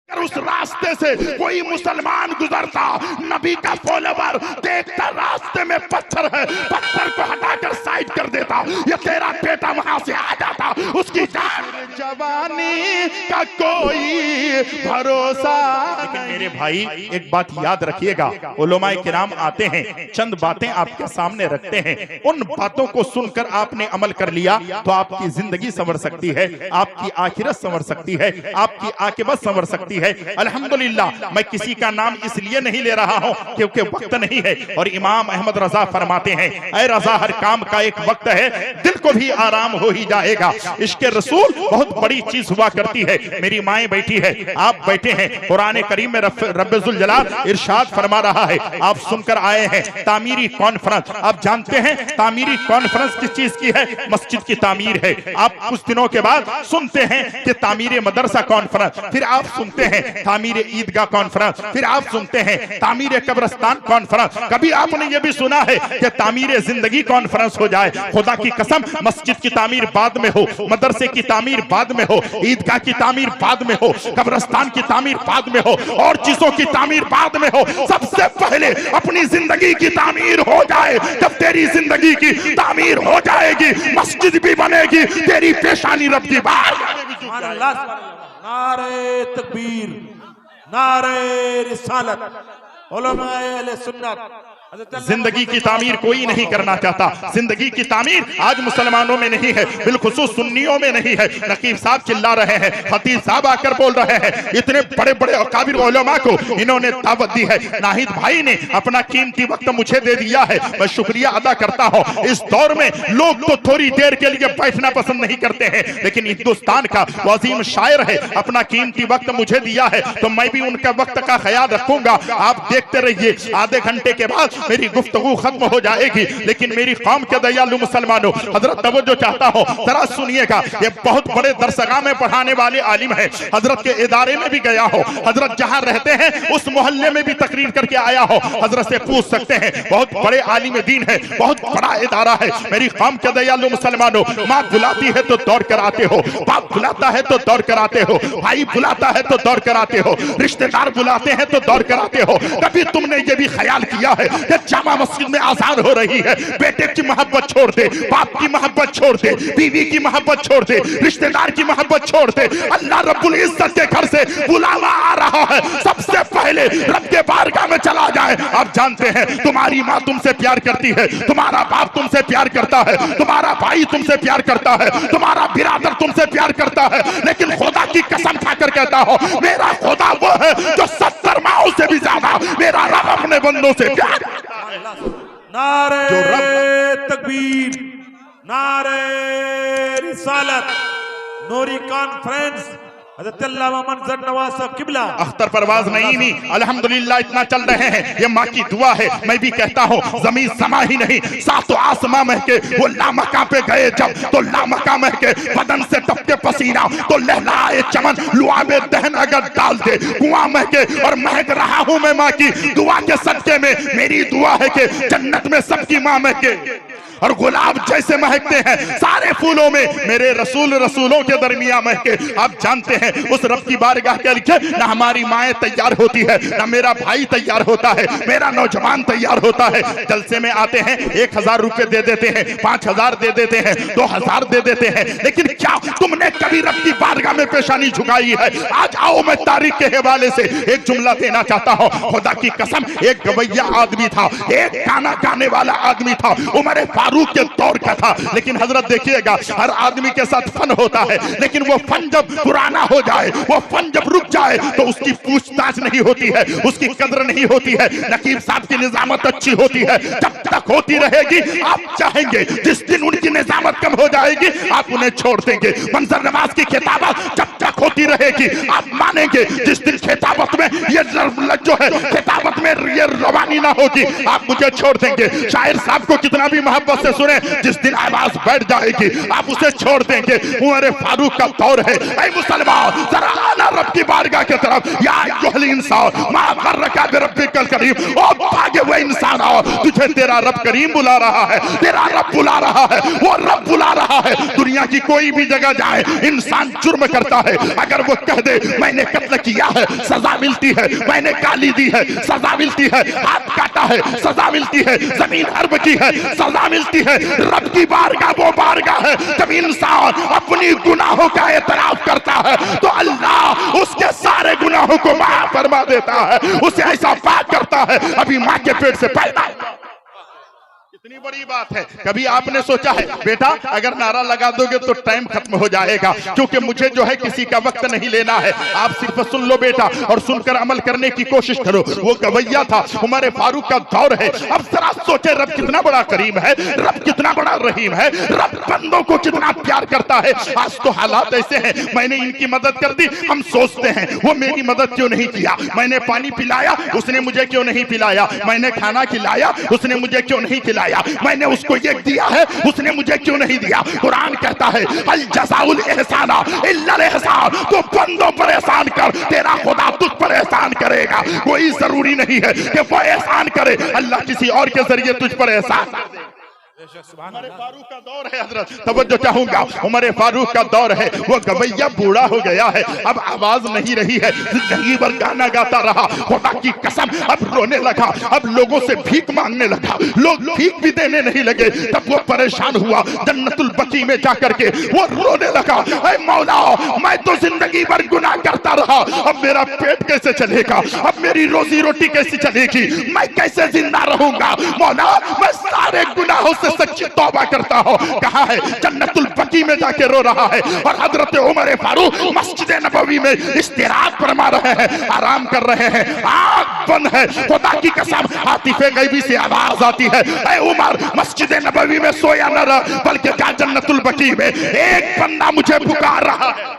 अगर उस रास्ते से कोई मुसलमान गुजरता, नबी का फॉलोवर देखता रास्ते में पत्थर है, पत्थर को हटाकर साइड कर देता, ये तेरा बेटा वहां से आ जाता, उसकी जवानी का कोई भरोसा। लेकिन मेरे भाई एक बात याद रखिएगा, उलमाए किराम आते हैं, चंद बातें आपके सामने रखते हैं, उन बातों को सुनकर आपने अमल कर लिया तो आपकी जिंदगी संवर सकती है, आपकी आखिरत संवर सकती है, आपकी आकिबत संवर सकती है। अल्हम्दुलिल्लाह, मैं किसी का नाम इसलिए नहीं ले रहा हूं क्योंकि वक्त नहीं है, और इमाम अहमद रजा फरमाते हैं, ऐ रजा हर काम का एक वक्त है, दिल को भी आराम हो ही जाएगा। इश्क़े रसूल बहुत बड़ी चीज हुआ करती है। मेरी माएं बैठी है, आप बैठे हैं, कुरान करीम में रब्बुल जलाल इरशाद फरमा रहा है, आप सुनकर आए हैं तामीरी कॉन्फ्रेंस। आप जानते हैं तामीरी कॉन्फ्रेंस किस चीज की है? मस्जिद की तामीर है। आप कुछ दिनों के बाद सुनते हैं कि तामीर मदरसा कॉन्फ्रेंस, फिर आप सुनते हैं तामीर ईदगाह कॉन्फ्रेंस, फिर आप सुनते हैं तामीर कब्रिस्तान कॉन्फ्रेंस। कभी आपने ये भी सुना है कि तामीर जिंदगी कॉन्फ्रेंस हो जाए? खुदा की कसम, मस्जिद की तामीर बाद में हो, मदरसे की तामीर बाद में हो, ईदगाह की तामीर बाद में हो, कब्रिस्तान की तामीर बाद में हो, और चीजों की तामीर बाद में हो, सबसे पहले अपनी जिंदगी की तामीर हो जाए। जब तेरी जिंदगी की तामीर हो जाएगी, मस्जिद भी बनेगी, तेरी पेशानी रब की बात। नारे तकबीर, नारे रिसालत, उलमाए अहले सुन्नत। जिंदगी की तामीर कोई नहीं करना चाहता। जिंदगी की तामीर आज मुसलमानों में नहीं है, बिलखुसूस सुन्नियों में नहीं है। नकीब साहब चिल्ला रहे हैं, खतीब साहब आकर बोल रहे हैं, इतने बड़े बड़े अकाबिर उलमा को इन्होंने दावत दी है। नाहिद भाई ने अपना कीमती वक्त मुझे दे दिया है, मैं शुक्रिया अदा करता हूँ। इस दौर में लोग तो थोड़ी देर के लिए बैठना पसंद नहीं करते हैं, लेकिन हिंदुस्तान का वजीम शायर है, अपना कीमती वक्त मुझे दिया है, तो मैं भी उनका वक्त का ख्याल रखूंगा। आप देखते रहिए, आधे घंटे के बाद मेरी गुफ्तगू खत्म हो जाएगी, लेकिन मेरी कौम के दयालु मुसलमानों, हजरत तवज्जो चाहता हूं, जरा सुनिएगा। ये बहुत बड़े दरसगाह में पढ़ाने वाले आलिम है, हजरत के इदारे में भी गया हो, हजरत जहां रहते हैं उस मोहल्ले में भी तकरीर करके आया हो, हजरत से पूछ सकते हैं। बहुत बड़े आलिम दीन है, बहुत बड़ा इदारा है। मेरी कौम के दयालु मुसलमानों, माँ बुलाती है तो दौड़ कर आते हो, बाप बुलाता है तो दौड़ कर आते हो, भाई बुलाता है तो दौड़ कर आते हो, रिश्तेदार बुलाते हैं तो दौड़ कर आते हो। कभी तुमने ये भी ख्याल किया है जामा मस्जिद में आजान हो रही है, बेटे की मोहब्बत छोड़ दे, बाप की मोहब्बत छोड़ दे, बीवी की मोहब्बत छोड़ दे, रिश्तेदार की मोहब्बत छोड़ दे, अल्लाह रब्बुल इज्जत के घर से बुलावा आ रहा है, सबसे पहले रब के बारगाह में चला जाए। आप जानते हैं तुम्हारी माँ तुमसे प्यार करती है, तुम्हारा बाप तुमसे प्यार करता है, तुम्हारा भाई तुमसे प्यार करता है, तुम्हारा बिरादर तुमसे प्यार करता है, लेकिन खुदा की कसम खाकर कहता हो, मेरा खुदा वो है जो 70 माओं से भी ज्यादा मेरा रब अपने बंदों से प्यार। नारे तकबीर, नारे रिसालत, नूरी कॉन्फ्रेंस, अख्तर परवाज नईमी अल्हम्दुलिल्लाह इतना चल रहे हैं। ये माँ की दुआ है। मैं भी कहता हूँ, जमीन समा ही नहीं, सातों आसमां महके, वो लामका पे गए जब तो लामका महके, बदन से टपके पसीना तो लहलाए चमन, लुआबे दहन अगर डाल दे कुआं महके, और महक रहा हूँ मैं माँ की दुआ के सदके में। मेरी दुआ है कि जन्नत में सबकी माँ महके, और गुलाब जैसे महकते हैं सारे फूलों में मेरे रसूल रसूलों के दरमियान महके। आप जानते हैं उस रब की बारगाह के लिए ना हमारी माएँ तैयार होती है, ना मेरा भाई तैयार होता है, मेरा नौजवान तैयार होता है। जलसे में आते हैं 1000 रुपए दे देते हैं, 5000 दे देते हैं, 2000 दे देते हैं, लेकिन क्या तुमने कभी रब की बारगाह में पेशानी झुकाई है? आज आओ, मैं तारीख के हवाले से एक जुमला देना चाहता हूँ। खुदा की कसम, एक गवैया आदमी था, एक गाना गाने वाला आदमी था, उमर फारूक के दौर का था। लेकिन हजरत देखिएगा, हर आदमी के साथ फन होता है, लेकिन वो फन जब पुराना हो जाए, वो फन जब रुक जाए, तो उसकी पूछताछ नहीं होती है, उसकी कदर नहीं होती है। नकीब साहब की निजामत अच्छी होती है, जब तक होती रहेगी आप चाहेंगे, जिस दिन उनकी निजामत कम हो जाएगी आप उन्हें छोड़ देंगे। मंजर नवाज की खिताबत जब तक होती रहेगी आप मानेंगे, जिस दिन खिताबत में ये जो है खिताबत में ये रवानी ना होगी आप मुझे छोड़ देंगे। शायर साहब को कितना भी मोहब्बत से सुने, जिस दिन आवाज बैठ जाएगी आप उसे छोड़ देंगे। उमर फारूक का दौर है। ऐ मुसलमान जरा आना रब की बारगाह की तरफ। या अय्युहल इंसान मा गर्रका बिरब्बिकल करीम। ओ भागे हुए इंसान आओ, तुझे तेरा रब करीम बुला रहा है, तेरा रब बुला रहा है, वो रब बुला रहा है। दुनिया की कोई भी जगह जाए इंसान जुर्म करता है, अगर वो कह दे मैंने कत्ल किया है सजा मिलती है, मैंने गाली दी है सजा मिलती है, हाथ काटा है सजा मिलती है, जमीन हर्ब की है सजा मिलती है। रब की बारगाह वो बारगाह है जब इंसान अपनी गुनाहों का एतराफ करता है तो अल्लाह उसके सारे गुनाहों को माफ फरमा देता है, उसे ऐसा पाक करता है अभी मां के पेट से पैदा। इतनी बड़ी बात है। कभी आपने सोचा है बेटा अगर नारा लगा दोगे तो टाइम खत्म हो जाएगा, क्योंकि मुझे जो है किसी का वक्त नहीं लेना है, आप सिर्फ सुन लो बेटा और सुनकर अमल करने की कोशिश करो। वो गवैया था, उमर फारूक का दौर है। अब जरा सोचे रब कितना बड़ा करीम है, रब कितना बड़ा रहीम है, रब बंदों को कितना प्यार करता है। आज तो हालात ऐसे हैं, मैंने इनकी मदद कर दी, हम सोचते हैं वो मेरी मदद क्यों नहीं किया, मैंने पानी पिलाया उसने मुझे क्यों नहीं पिलाया, मैंने खाना खिलाया उसने मुझे क्यों नहीं खिलाया, मैंने उसको ये दिया है उसने मुझे क्यों नहीं दिया। कुरान कहता है अल जज़ाउल एहसाना इल्लल एहसान, तो बंदों पर एहसान कर तेरा खुदा तुझ पर एहसान करेगा। कोई जरूरी नहीं है कि वो एहसान करे, अल्लाह किसी और के जरिए तुझ पर एहसान कर दे। उमर फारूक का दौर है हजरत, तवज्जो चाहूंगा। उमर फारूक का दौर है, वो गवैया बूढ़ा हो गया है, अब आवाज नहीं रही है, जिंदगी भर गाना गाता रहा, खुदा की कसम अब रोने लगा, अब लोगों से भीख मांगने लगा, लोग भीख भी देने नहीं लगे। तब वो परेशान हुआ, जन्नतुल बकी में जाकर के वो रोने लगा, ऐ मौला मैं तो जिंदगी भर गुनाह करता रहा, अब मेरा पेट कैसे चलेगा, अब मेरी रोजी रोटी कैसे चलेगी, मैं कैसे जिंदा रहूंगा। मौला मैं सारे गुनाहों से सच्ची तौबा करता हो। कहा है जन्नतुल बकी में जाके रो रहा है, और हजरत उमर फारूक मस्जिद नबवी में इस्तिराहत फरमा रहे हैं, आराम कर रहे हैं, आंख बंद है। खुदा की कसम आतिफे गैबी से आवाज आती है, ऐ उमर मस्जिद नबवी में सोया न रह, बल्कि जा जन्नतुल बकी में, एक बंदा मुझे पुकार रहा है।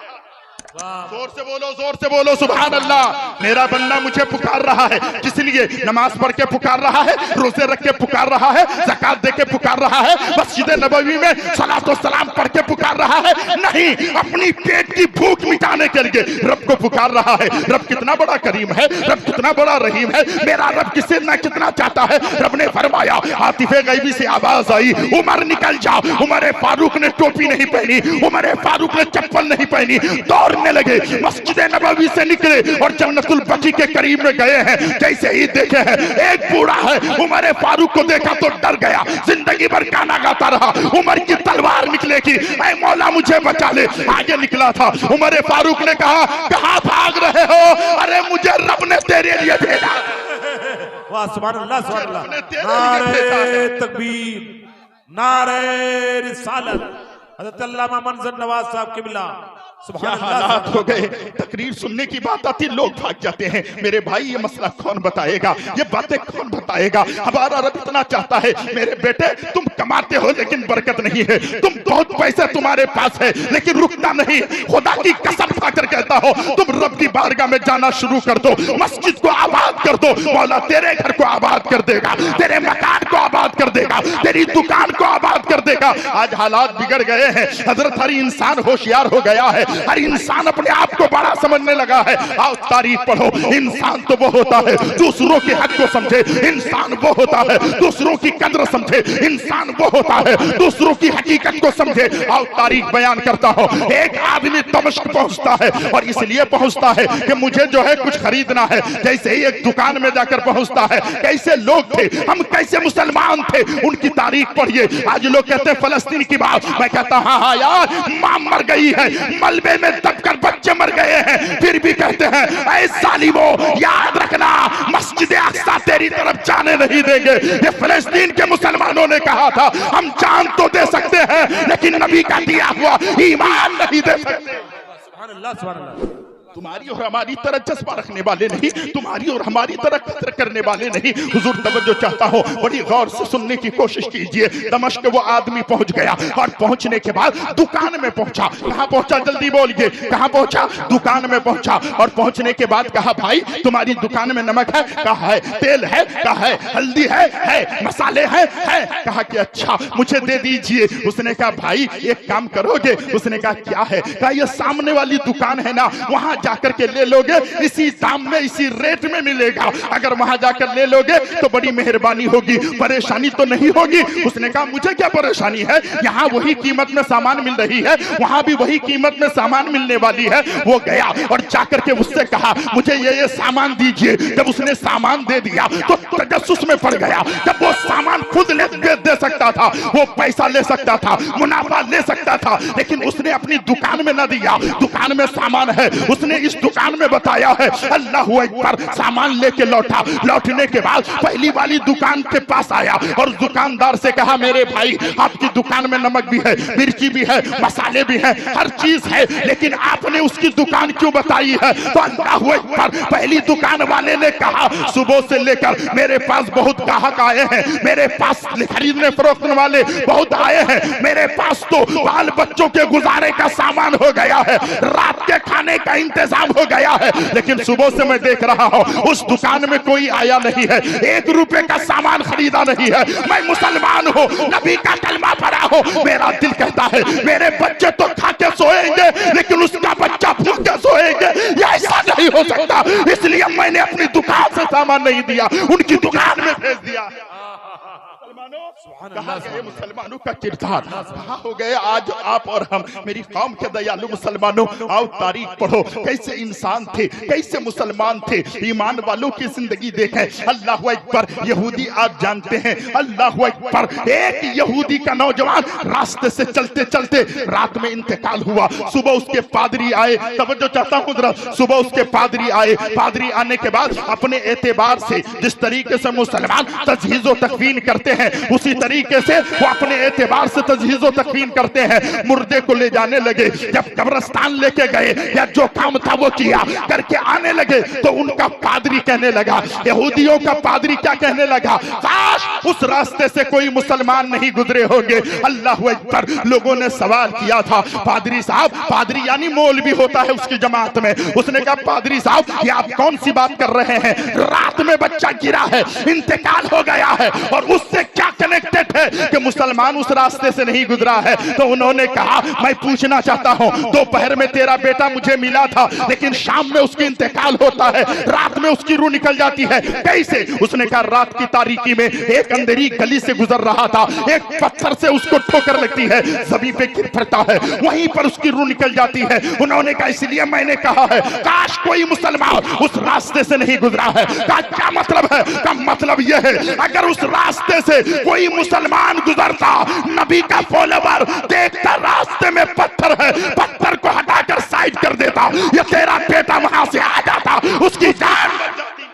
जोर से बोलो सुभान अल्लाह। मेरा बंदा मुझे पुकार रहा है, किस लिए? नमाज पढ़ के पुकार रहा है, रोजे रख के पुकार रहा है, ज़कात दे के पुकार रहा है, मस्जिद नबवी में सलातो सलाम पढ़ के पुकार रहा है, नहीं, अपनी पेट की भूख मिटाने के लिए रब को पुकार रहा है। रब कितना बड़ा करीम है, रब कितना बड़ा रहीम है, मेरा रब किसे ना कितना चाहता है। रब ने फरमाया, आतिफे गैबी से आवाज आई, उमर निकल जाओ। उमर फारूक ने टोपी नहीं पहनी, उमर फारूक ने चप्पल नहीं पहनी, दौड़ने लगे, मस्जिद नबवी से निकले और जन्नतुल बकी के करीब में गए हैं। जैसे ही देखे हैं एक बूढ़ा है, उमर फारूक को देखा तो डर गया, जिंदगी भर गाना गाता रहा, उमर की तलवार निकलेगी, ऐ मौला मुझे बचा ले। आगे निकला था, उमर फारूक ने कहा कहां भाग रहे हो, अरे मुझे रब ने तेरे लिए भेजा। वाह सुभान अल्लाह सुभान अल्लाह। नारे तकबीर, नारे रिसालत। हज़रत अल्लामा मंजर नवाज साहब किबला क्या हालात हो गए, तकरीर सुनने की बात आती लोग भाग जाते हैं। मेरे भाई ये मसला कौन बताएगा, ये बातें कौन बताएगा। हमारा रब इतना चाहता है, मेरे बेटे तुम कमाते हो लेकिन बरकत नहीं है, तुम बहुत पैसे तुम्हारे पास है लेकिन रुकता नहीं। खुदा की कसम खाकर कहता हो, तुम रब की बारगाह में जाना शुरू कर दो, मस्जिद को आबाद कर दो, मौला तेरे घर को आबाद कर देगा, तेरे मकान को आबाद कर देगा, तेरी दुकान को आबाद कर देगा। आज हालात बिगड़ गए हैं हजरत, हर इंसान होशियार हो गया है, हर इंसान अपने आप को बड़ा समझने लगा है। आओ तारीख पढ़ो, इंसान तो वो होता है दूसरों के हक को समझे, इंसान वो होता है दूसरों की कद्र समझे, इंसान वो होता है दूसरों की हकीकत को समझे। आओ तारीख बयान करता हो। एक आदमी दमिश्क पहुंचता है और इसलिए पहुंचता है कि मुझे जो है कुछ खरीदना है। जैसे ही एक दुकान में जाकर पहुंचता है, कैसे लोग थे हम, कैसे मुसलमान थे, उनकी तारीख पढ़िए। आज लोग कहते हैं फलस्तीन की बात, मैं कहता हाँ यार, मां मर गई है, मलबे में दबकर बच्चे मर गए हैं, फिर भी कहते हैं ऐ जालिमों याद रखना मस्जिद अक्सा तेरी तरफ जाने नहीं देंगे। ये फलस्तीन के मुसलमानों ने कहा था, हम जान तो दे सकते हैं लेकिन नबी का दिया हुआ ईमान नहीं दे सकते। सुभान अल्लाह सुभान अल्लाह। तुम्हारी और हमारी तरह जज्बा रखने वाले नहीं, तुम्हारी और हमारी तरह कदर करने वाले नहीं। हुजूर तवज्जो चाहता हूं, बड़ी गौर से सुनने की कोशिश कीजिए। दमिश्क वो आदमी पहुंच गया और पहुंचने के बाद दुकान में पहुंचा। कहां पहुंचा जल्दी बोलिए, कहां पहुंचा? दुकान में पहुंचा और पहुंचने के बाद कहा भाई तुम्हारी दुकान में नमक है? कहा है। तेल है? कहा है। हल्दी है। मसाले है? कहा कि अच्छा मुझे दे दीजिए। उसने कहा भाई एक काम करोगे? उसने कहा क्या है? कहा ये सामने वाली दुकान है ना, वहां जाकर के ले लोगे, इसी दाम में इसी रेट में मिलेगा। अगर वहां जाकर ले लोगे तो बड़ी मेहरबानी होगी, परेशानी तो नहीं होगी। उसने कहा मुझे क्या परेशानी है, यहाँ वही कीमत में सामान मिल रही है, वहां भी वही कीमत में सामान मिलने वाली है। वो गया और जाकर के उससे कहा मुझे ये सामान दीजिए। जब उसने सामान दे दिया तो तजस्सुस में पड़ गया। जब वो सामान खुद दे सकता था, वो पैसा ले सकता था, मुनाफा ले सकता था, लेकिन उसने अपनी दुकान में न दिया। दुकान में सामान है, उसने इस दुकान में बताया है। अल्लाह अकबर, सामान लेके लौटा। लौटने के बाद पहली वाली दुकान के पास आया और दुकानदार से कहा मेरे भाई आपकी दुकान में नमक भी है, मिर्ची भी है, मसाले भी है, हर चीज है, लेकिन आपने उसकी दुकान क्यों बताई है? तो अल्लाह अकबर, पहली दुकान वाले ने कहा सुबह से लेकर मेरे पास बहुत ग्राहक आए हैं, मेरे पास खरीदने फरोख्त वाले बहुत आए हैं, मेरे पास तो बाल बच्चों के गुजारे का सामान हो गया है, रात के खाने का इंतजाम हो गया है, लेकिन सुबह से मैं देख रहा हूं उस दुकान में कोई आया नहीं है, 1 रुपए का सामान खरीदा नहीं है। मैं मुसलमान हूं, नबी का कलमा पढ़ा हूं, मेरा दिल कहता है मेरे बच्चे तो खा के सोएंगे लेकिन उसका बच्चा भूख के सोएंगे, ऐसा नहीं हो सकता। इसलिए मैंने अपनी दुकान से सामान नहीं दिया, उनकी दुकान में भेज दिया। कहाँ गए मुसलमानों का किरदार? कहाँ हो गए आज आप और हम? मेरी कौम के दयालु मुसलमानों, आओ तारीख पढ़ो, कैसे इंसान थे, कैसे मुसलमान थे, ईमान वालों की जिंदगी देखें। अल्लाह अकबर, यहूदी आप जानते हैं, अल्लाह अकबर, एक यहूदी का नौजवान रास्ते से चलते चलते रात में इंतकाल हुआ। सुबह उसके पादरी आए, तवज्जो चाहता हूं जरा, सुबह उसके पादरी आए। पादरी आने के बाद अपने एतबार से जिस तरीके से मुसलमान तजहीज़ो तकवीन करते हैं उसी तरीके से वो अपने एतबार से तजहीज़ो तकवीन करते हैं। मुर्दे को ले जाने लगे, जब कब्रिस्तान लेके गए या जो काम था वो किया, करके आने लगे तो उनका पादरी कहने लगा, यहूदियों का पादरी क्या कहने लगा, काश उस रास्ते से कोई मुसलमान नहीं गुजरे होंगे। अल्लाह अकबर, लोगों ने सवाल किया था पादरी साहब, पादरी यानी मौलवी होता है उसकी जमात में, उसने कहा पादरी साहब ये आप कौन सी बात कर रहे हैं, रात में बच्चा गिरा है, इंतकाल हो गया है और उससे क्या कनेक्टेड है कि मुसलमान उस रास्ते से नहीं गुजरा है? तो उन्होंने कहा मैं पूछना चाहता हूं, दोपहर में तेरा बेटा मुझे मिला था लेकिन शाम में उसकी इंतकाल होता है, रात में उसकी रूह निकल जाती है, कैसे? उसने कहा रात की तारीकी में एक अंधेरी गली से गुजर रहा था, एक पत्थर से उसको ठोकर लगती है, जमीन पे गिर पड़ता है, वहीं पर उसकी रूह निकल जाती है। उन्होंने कहा इसलिए मैंने कहा है काश कोई मुसलमान उस रास्ते से नहीं गुजरा है। कहा क्या मतलब है? का मतलब यह है अगर उस रास्ते से कोई मुसलमान गुजरता, नबी का फॉलोवर देखता रास्ते में पत्थर है, पत्थर को हटाकर साइड कर देता, ये तेरा बेटा वहां से आ जाता, उसकी जान बच जाती।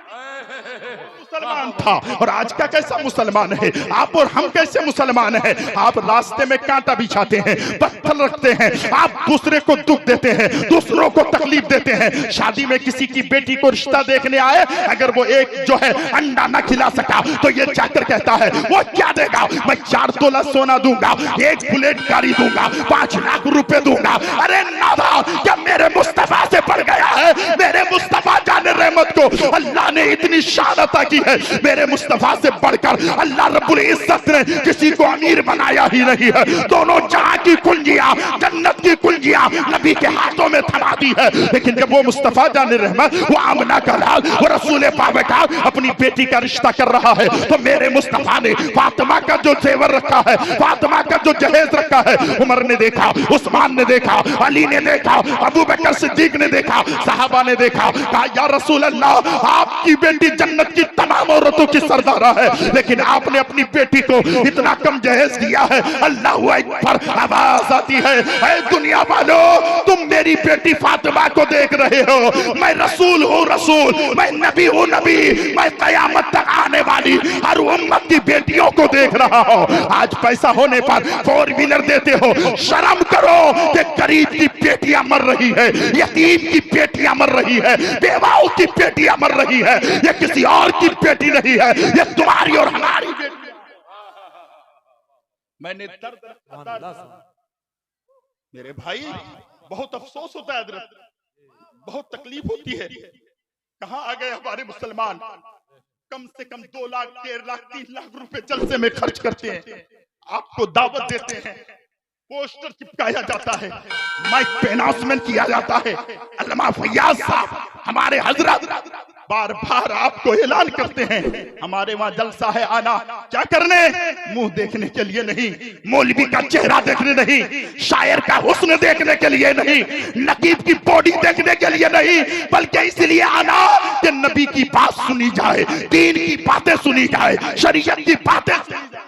मुसलमान था और आज का कैसा मुसलमान है? आप और हम कैसे मुसलमान हैं? आप रास्ते में कांटा बिछाते हैं, पत्थर रखते हैं, आप दूसरे को दुख देते हैं, दूसरों को तकलीफ देते हैं। शादी में किसी की बेटी को रिश्ता देखने आए, अगर वो एक जो है अंडा ना खिला सका तो ये जाकर कहता है वो क्या देगा, मैं 4 तोला सोना दूंगा, 1 बुलेट गाड़ी दूंगा, 5 लाख रुपए दूंगा। अरे नादा, क्या मेरे मुस्तफा से बढ़ गया है? मेरे मुस्तफा जाने रहमत को अल्लाह ने इतनी शान अता की है, मेरे मुस्तफा से बढ़कर अल्लाह रब्बुल इज्जत ने किसी को अमीर बनाया ही नहीं है। दोनों जहां की कुंजियां, जन्नत की कुंजियां नबी के हाथों में थमा दी है, लेकिन जब वो मुस्तफा जाने रहमत, वो आमना का लाल, वो रसूल पाक का अपनी बेटी का रिश्ता कर रहा है, तो मेरे मुस्तफा ने फातिमा का जो जेवर रखा है, फातिमा का जो जहेज रखा है, उमर ने देखा, उस्मान ने देखा, अली ने देखा, अबू बकर सिद्दीक ने देखा, सहाबा ने देखा, कहा या रसूल अल्लाह, आपकी बेटी जन्नत की तमाम औरतों की सरदारा है, लेकिन आपने अपनी बेटी को इतना कम जहेज दिया है। अल्लाहु अकबर, आवाज आती है, ऐ दुनिया वालों, तुम मेरी बेटी फातिमा को देख रहे हो, मैं रसूल हूँ रसूल, मैं नबी हूँ नबी, मैं कयामत तक आने वाली हर उम्मत की बेटियों को देख रहा हूँ। आज पैसा होने पर 4 व्हीलर देते हो, शर्म करो कि गरीब की बेटियां मर रही है, यतीम की बेटियां मर रही है, बेवाओं की बेटियां मर रही है। ये किसी और की बेटी नहीं है, ये तुम्हारी और हमारी बेटी। मैंने दर्द, मेरे भाई बहुत अफसोस होता है, बहुत तकलीफ होती है। कहां आ गए हमारे मुसलमान? कम से कम 2 लाख 1.5 लाख 3 लाख रुपए जलसे में खर्च करते हैं, आपको दावत देते हैं, पोस्टर चिपकाया जाता है, माइक पे अनाउंसमेंट किया जाता है। अल्लामा फैयाज साहब हमारे हजरत बार बार आपको ऐलान करते हैं, हमारे वहां जलसा है आना, क्या करने? मुंह देखने के लिए नहीं, मौलवी का चेहरा देखने नहीं, शायर का हुस्न देखने के लिए नहीं, नकीब की बॉडी देखने के लिए नहीं, बल्कि इसलिए आना कि नबी की बात सुनी जाए, दीन की बातें सुनी जाए, शरीयत की बातें सुनी जाए।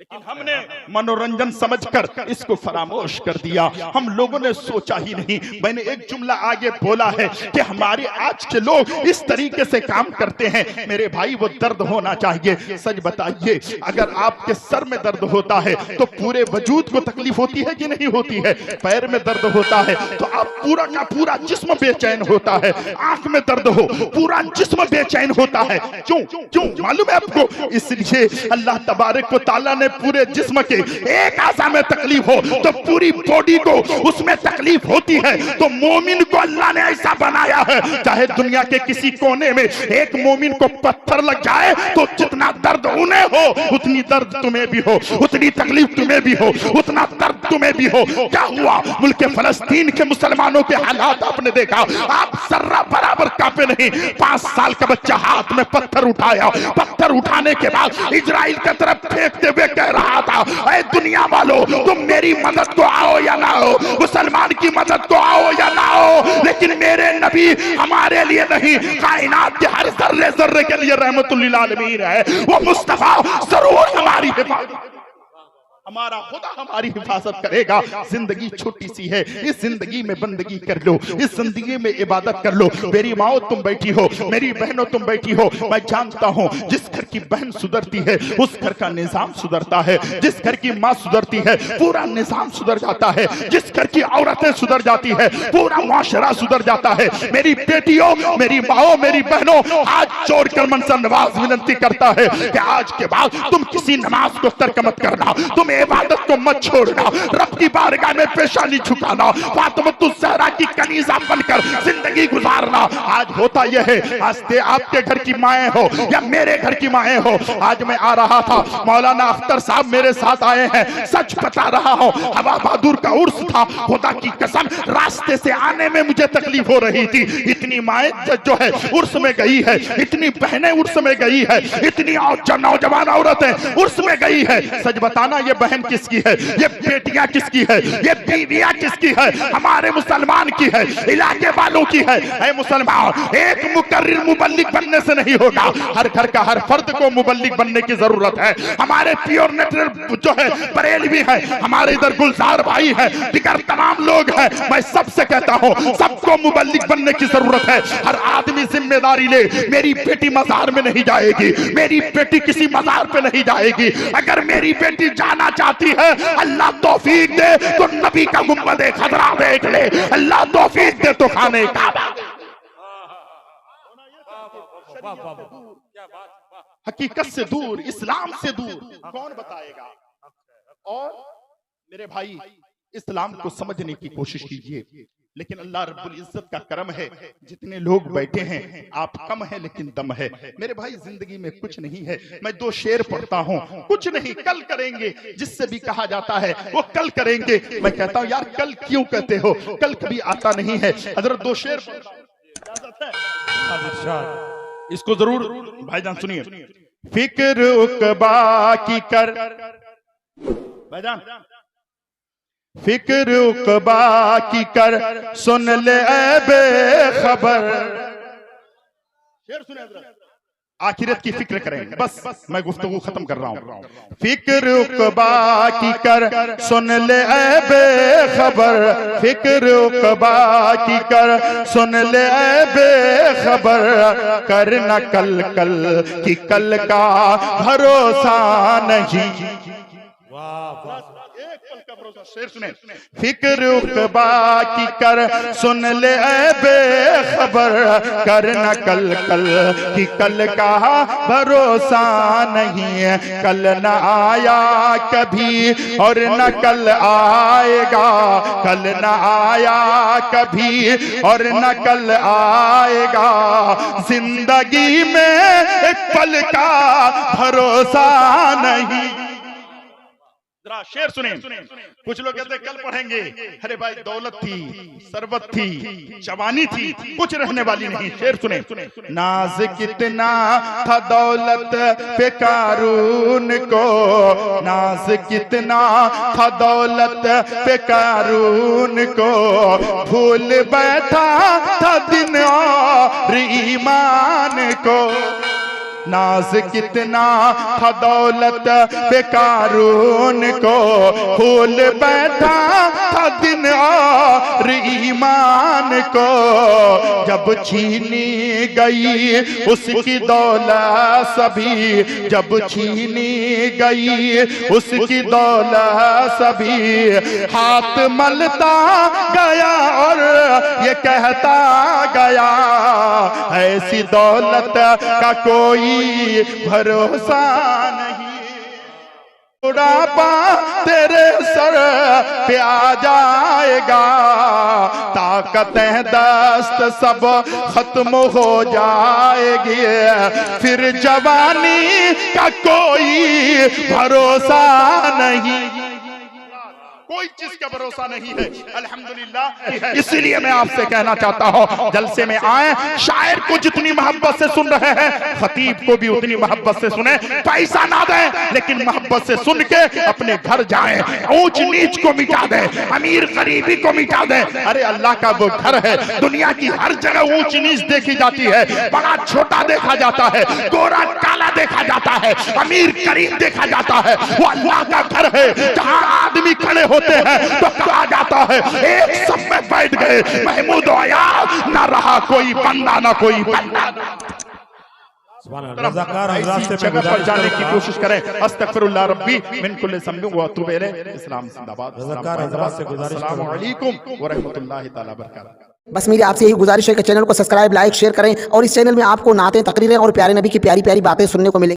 लेकिन हमने मनोरंजन समझकर इसको फरामोश कर दिया, हम लोगों ने सोचा ही नहीं। मैंने एक जुमला आगे बोला है कि हमारे आज के लोग इस तरीके से काम करते हैं। मेरे भाई वो दर्द होना चाहिए। सच बताइए, अगर आपके सर में दर्द होता है तो पूरे वजूद को तकलीफ होती है कि नहीं होती है? पैर में दर्द होता है तो आप पूरा का पूरा जिस्म बेचैन होता है, आंख में दर्द हो पूरा जिस्म बेचैन होता है। क्यों क्यों मालूम है आपको? इसलिए अल्लाह तबारक व तआला ने पूरे जिस्म के एक आज़ा में तकलीफ हो तो पूरी बॉडी को उसमें तकलीफ होती है। तो मोमिन को अल्लाह ने ऐसा बनाया है, चाहे दुनिया के किसी कोने में एक मोमिन को पत्थर लग जाए तो जितना दर्द उन्हें हो उतनी दर्द तुम्हें भी हो, उतनी तकलीफ तुम्हें भी हो, उतना दर्द तुम्हें भी हो। क्या हुआ मुल्क फलस्तीन के मुसलमानों के हालात आपने देखा, आप सर्रा बराबर कांपे नहीं। 5 साल का बच्चा हाथ में पत्थर उठाया, पत्थर उठाने के बाद इजराइल की तरफ फेंकते हुए कह रहा था, ऐ दुनिया वालों, तुम मेरी मदद को आओ या ना आओ, मुसलमान की मदद को आओ या ना आओ, लेकिन मेरे नबी हमारे लिए नहीं, कायनात के हर जर्रे जर्रे के लिए रहमतुल लिल आलमीन है। वो मुस्तफा जरूर हमारी हिफाजत, हमारा खुदा हमारी हिफाजत करेगा। जिंदगी छोटी सी है, इस जिंदगी में बंदगी कर लो, इस जिंदगी में इबादत कर लो। मेरी माओ तुम बैठी हो, मेरी बहनों तुम बैठी हो, मैं जानता हूँ जिस घर की बहन सुधरती है उस घर का निजाम सुधरता है, जिस घर की माँ सुधरती है पूरा निजाम सुधर जाता है, जिस घर की औरतें सुधर जाती है पूरा मुआशरा सुधर जाता है। मेरी बेटियों, मेरी माओ, मेरी बहनों, आज छोड़कर मनसा नवाज विनती करता है कि आज के बाद तुम किसी नमाज को तर्क मत करना, तुम इबादत को मत छोड़ना, रब की बारगाह में पेशानी झुकाना, फातिमा ज़हरा की कनीज़ा बनकर जिंदगी गुजारना। आज होता यह है, आज आपके घर की माएँ हो या मेरे घर की माएँ हो। आज मैं आ रहा था, मौलाना अख्तर साहब मेरे साथ आए हैं, सच बता रहा हूँ, हवा बहादुर का उर्स था, खुदा की कसम रास्ते से आने में मुझे तकलीफ हो रही थी। इतनी माएँ जो है उर्स में गई है, इतनी बहनें उर्स में गई है, इतनी नौजवान औरतें उर्स में गई है। सच बताना ये बहन किसकी है, ये बेटियां किसकी है, ये बीवियां किसकी है? हमारे मुसलमान की है, इलाके वालों की है। ऐ मुसलमान, एक मुकर्रिर मुबल्लिग बनने से नहीं होगा, हर घर का हर फर्द को मुबल्लिग बनने की जरूरत है। हमारे प्योर नेचुरल जो है बरेलवी है, हमारे इधर गुलजार भाई है, दिगर तमाम लोग हैं, मैं सबसे कहता हूँ सबको मुबल्लिग बनने की जरूरत है। हर आदमी जिम्मेदारी ले, मेरी बेटी मजार में नहीं जाएगी, मेरी बेटी किसी मजार पे नहीं जाएगी। अगर मेरी बेटी जाना चाहती है, अल्लाह तौफीक दे तो नबी का गुंबदे खजरा देख ले, अल्लाह तौफीक दे तो खाने काबा। हकीकत से दूर, इस्लाम से दूर कौन बताएगा? और मेरे भाई, इस्लाम को समझने की कोशिश कीजिए। लेकिन अल्लाह रब्बुल इज्जत का करम है, जितने लोग बैठे हैं आप कम हैं लेकिन दम है। मेरे भाई, जिंदगी में कुछ नहीं है। मैं 2 शेर पढ़ता हूँ, कुछ नहीं कल करेंगे, जिससे भी कहा जाता है वो कल करेंगे। मैं कहता हूँ यार कल क्यों कहते हो, कल कभी आता नहीं है। हजरत 2 शेर इसको जरूर भाईजान सुनिए। फिक्र उकबा की कर, भाईजान फिक्र उकबा की कर, सुन ले ऐ बेखबर, शेर सुने हज़रत, आखिरत की फिक्र करें। बस मैं गुफ्तगू खत्म कर रहा हूँ। फिक्र उक़बा की कर सुन ले ऐ बेखबर, फिक्र उक़बा की कर सुन ले ऐ बेखबर, कर न कल कल कि कल का भरोसा नहीं। एक पल का भरोसा। शेर सुने, फिक्र उक़बा की कर सुन ले ऐ बेखबर, कर न कल कल कि कल का भरोसा नहीं है। कल न आया कभी और न कल आएगा, कल न आया कभी और न कल आएगा, जिंदगी में एक पल का भरोसा नहीं। जरा शेर सुने। कुछ लोग कहते कल पढ़ेंगे, अरे भाई दौलत थी, सरबत थी, जवानी थी, कुछ रहने वाली नहीं। शेर सुने, नाज कितना था दौलत पे कारून को, नाज कितना था दौलत पे कारून को, भूल बैठा था दिन और ईमान को। नाज कितना था दौलत पे कारून को, भूल बैठा था दिन और ईमान को। जब छीनी गई उसकी दौलत सभी, जब छीनी गई उसकी दौलत सभी, हाथ मलता गया और ये कहता गया, ऐसी दौलत का कोई भरोसा नहीं। बुढ़ापा तेरे सर पे आ जाएगा, ताकतें दस्त सब खत्म हो जाएगी, फिर जवानी का कोई भरोसा नहीं। कोई चीज का भरोसा नहीं है। अल्हम्दुलिल्लाह, इसीलिए मैं आपसे कहना चाहता हूँ, जलसे में आए, शायर को जितनी मोहब्बत से सुन रहे हैं, खतीब को भी उतनी मोहब्बत से सुने। पैसा ना दें, लेकिन मोहब्बत से सुन के अपने घर जाएं, ऊंच नीच को मिटा दें, अमीर गरीबी को मिटा दें। अरे अल्लाह का वो घर है, दुनिया की हर जगह ऊंच नीच देखी जाती है, बड़ा छोटा देखा जाता है, गोरा काला देखा जाता है, अमीर गरीब देखा जाता है। वो अल्लाह का घर है, जहाँ आदमी खड़े होते हैं तो कहा जाता है एक सब में बैठ गए महमूद आयाज, ना रहा कोई बंदा ना कोई बंदा। जगह पर जाने की कोशिश करें। अस्तगफिरुल्लाह रब्बी मिन कुल्लि ज़ंबिन व अतूबु इलैह। इस्लाम जिंदाबाद। अस्सलामु अलैकुम व रहमतुल्लाहि तआला व बरकातहू। बस मेरी आपसे यही गुजारिश है कि चैनल को सब्सक्राइब, लाइक, शेयर करें और इस चैनल में आपको नाते, तकरीरें और प्यारे नबी की प्यारी प्यारी बातें सुनने को मिलेंगी।